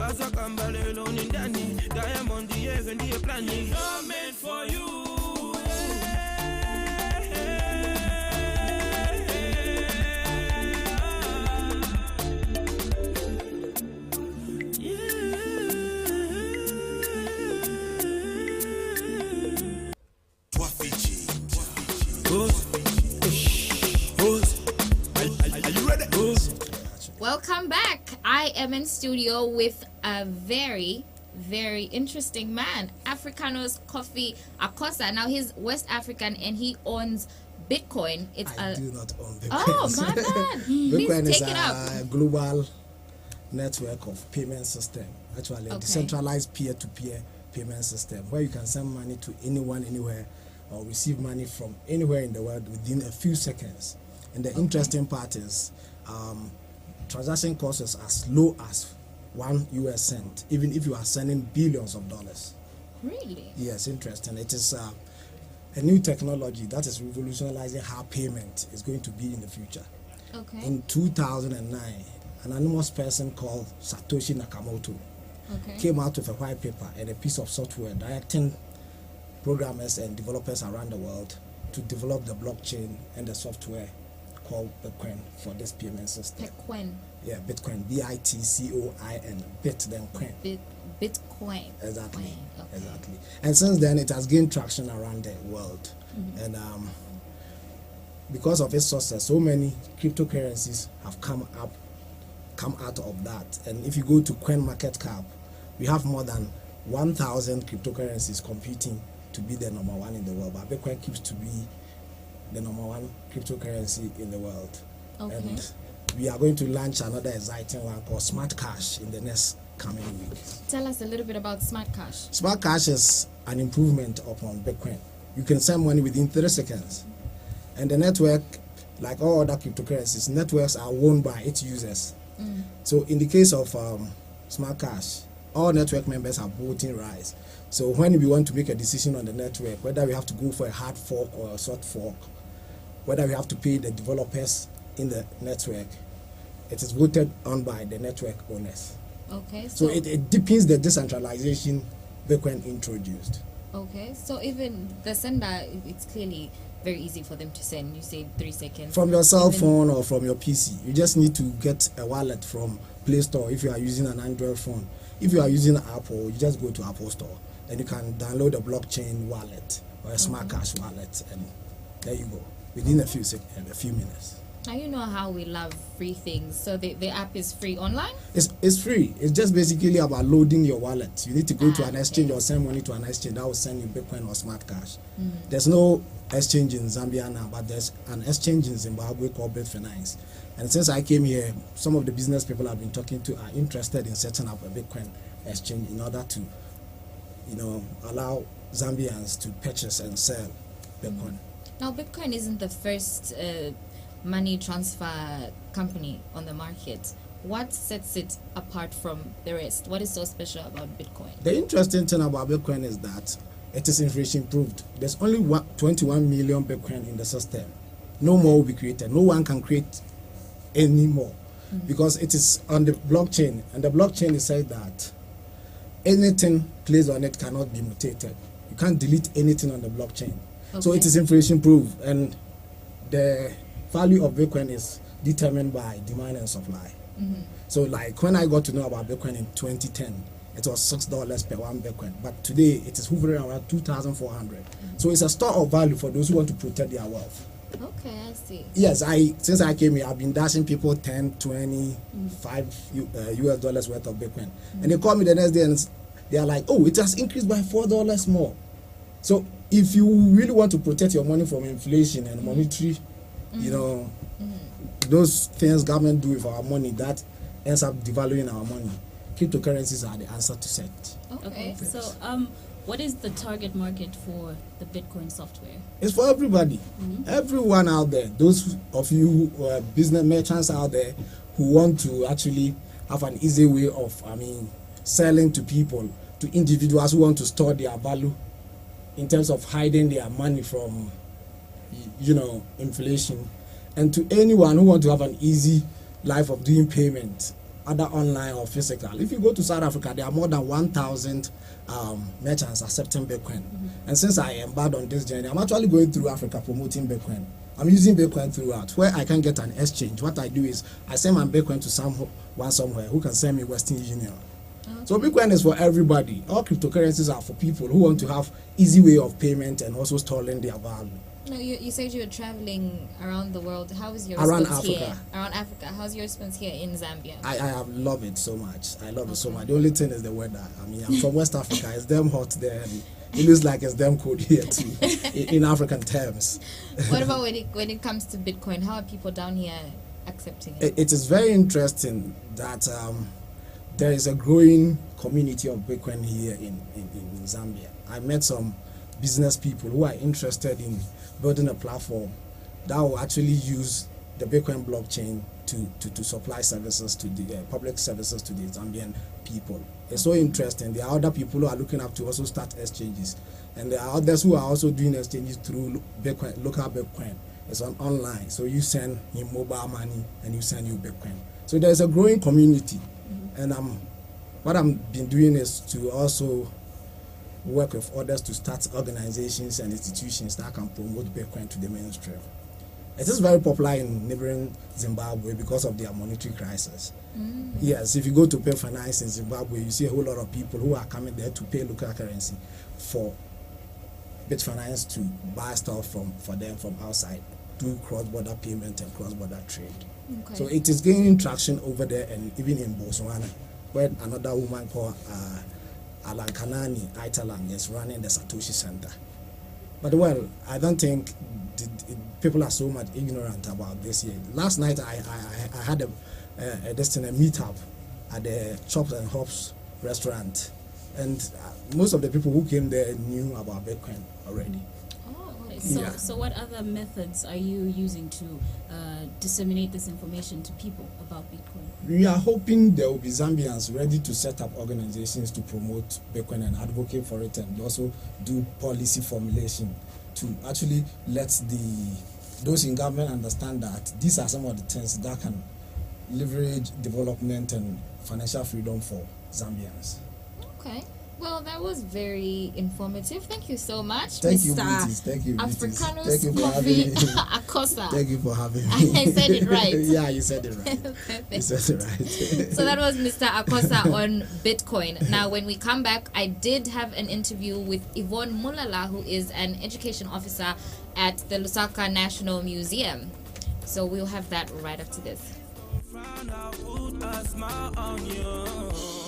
Not meant for you. Welcome back. I am in studio with a very interesting man, Africanos Coffee Akosa. Now he's West African and he owns Bitcoin. I do not own Bitcoin. Oh my man! Bitcoin Please is take it up. a global network of payment system. Actually, a decentralized peer-to-peer payment system where you can send money to anyone, anywhere, or receive money from anywhere in the world within a few seconds. And the interesting part is transaction costs is as low as $1, even if you are sending billions of dollars. Really? Yes, interesting. It is a new technology that is revolutionizing how payment is going to be in the future. Okay. In 2009, an anonymous person called Satoshi Nakamoto came out with a white paper and a piece of software directing programmers and developers around the world to develop the blockchain and the software called Bitcoin for this payment system. Bitcoin. Yeah, Bitcoin. B-I-T-C-O-I-N. Bit then coin. Bitcoin. Exactly. Okay. Exactly. And since then, it has gained traction around the world. And because of its success, so many cryptocurrencies have come out of that. And if you go to CoinMarketCap, we have more than 1,000 cryptocurrencies competing to be the number one in the world. But Bitcoin keeps to be the number one cryptocurrency in the world. Okay. And we are going to launch another exciting one called Smartcash in the next coming week. Tell us a little bit about Smartcash. Smartcash is an improvement upon Bitcoin. You can send money within 30 seconds. And the network, like all other cryptocurrencies, networks are owned by its users. So in the case of Smartcash, all network members have voting rights. So when we want to make a decision on the network, whether we have to go for a hard fork or a soft fork, whether we have to pay the developers in the network, it is voted on by the network owners. Okay. So it deepens the decentralization Bitcoin introduced. Okay. So even the sender, it's clearly very easy for them to send. You say 3 seconds. From your cell phone or from your PC. You just need to get a wallet from Play Store if you are using an Android phone. If you are using Apple, you just go to Apple Store and you can download a blockchain wallet or a Smartcash wallet, and there you go. Within a few minutes. Now you know how we love free things. So the app is free online? It's free. It's just basically about loading your wallet. You need to go to an exchange or send money to an exchange that will send you Bitcoin or Smartcash. There's no exchange in Zambia now, but there's an exchange in Zimbabwe called Bitfinance. And since I came here, some of the business people I've been talking to are interested in setting up a Bitcoin exchange in order to, allow Zambians to purchase and sell Bitcoin. Now, Bitcoin isn't the first money transfer company on the market. What sets it apart from the rest? What is so special about Bitcoin? The interesting thing about Bitcoin is that it is inflation proved. There's only 21 million Bitcoin in the system. No more will be created. No one can create any more because it is on the blockchain, and the blockchain is said that anything placed on it cannot be mutated. You can't delete anything on the blockchain. Okay. So it is inflation proof, and the value of Bitcoin is determined by demand and supply. So like when I got to know about Bitcoin in 2010, it was $6 per one Bitcoin, but today it is hovering around 2,400. So it's a store of value for those who want to protect their wealth. Okay, I see. Yes, since I came here, I've been dashing people 10, 20, $5 US worth of Bitcoin. And they call me the next day and they are like, oh, it has increased by $4 more. So if you really want to protect your money from inflation and monetary, those things government do with our money that ends up devaluing our money, cryptocurrencies are the answer to set. Okay. So what is the target market for the Bitcoin software? It's for everybody. Everyone out there. Those of you who are business merchants out there who want to actually have an easy way of, selling to people, to individuals who want to store their value in terms of hiding their money from, inflation. And to anyone who wants to have an easy life of doing payment other online or physical. If you go to South Africa, there are more than 1,000 merchants accepting Bitcoin. And since I embarked on this journey, I'm actually going through Africa promoting Bitcoin. I'm using Bitcoin throughout. Where I can get an exchange, what I do is I send my Bitcoin to someone somewhere who can send me Western Union. So Bitcoin is for everybody. All cryptocurrencies are for people who want to have easy way of payment and also storing their value. No, you said you were traveling around the world. How is your Around response here? Africa. Around Africa. How's your response here in Zambia? I have loved it so much. I love it so much. The only thing is the weather. I mean, I'm from West Africa. It's damn hot there. And it looks like it's damn cold here too, in African terms. What about when it comes to Bitcoin? How are people down here accepting it? It is very interesting that there is a growing community of Bitcoin here in Zambia. I met some business people who are interested in building a platform that will actually use the Bitcoin blockchain to supply services to the public services to the Zambian people. It's so interesting. There are other people who are looking up to also start exchanges, and there are others who are also doing exchanges through Bitcoin, local Bitcoin. It's online, so you send him mobile money and you send you Bitcoin. So there's a growing community, and what I've been doing is to also work with others to start organizations and institutions that can promote Bitcoin to the mainstream. It is very popular in neighboring Zimbabwe because of their monetary crisis. Yes, if you go to pay finance in Zimbabwe, you see a whole lot of people who are coming there to pay local currency for bit finance to buy stuff for them from outside, do cross-border payment and cross-border trade. Okay. So it is gaining traction over there, and even in Botswana, where another woman called Alankanani Aitalang is running the Satoshi Center. But well, I don't think people are so much ignorant about this here. Last night I had a meetup at the Chops and Hops restaurant, and most of the people who came there knew about Bitcoin already. So what other methods are you using to disseminate this information to people about Bitcoin? We are hoping there will be Zambians ready to set up organizations to promote Bitcoin and advocate for it, and also do policy formulation to actually let those in government understand that these are some of the things that can leverage development and financial freedom for Zambians. Okay. Well, that was very informative. Thank you so much, Thank Mr. you, British. Thank you, British. Africanus Thank you for Coffee having me. Akosa. Thank you for having me. I said it right. Yeah, you said it right. Perfect. You said it right. So that was Mr. Akosa on Bitcoin. Now, when we come back, I did have an interview with Yvonne Mulala, who is an education officer at the Lusaka National Museum. So we'll have that right after this. Find out who a smile on you.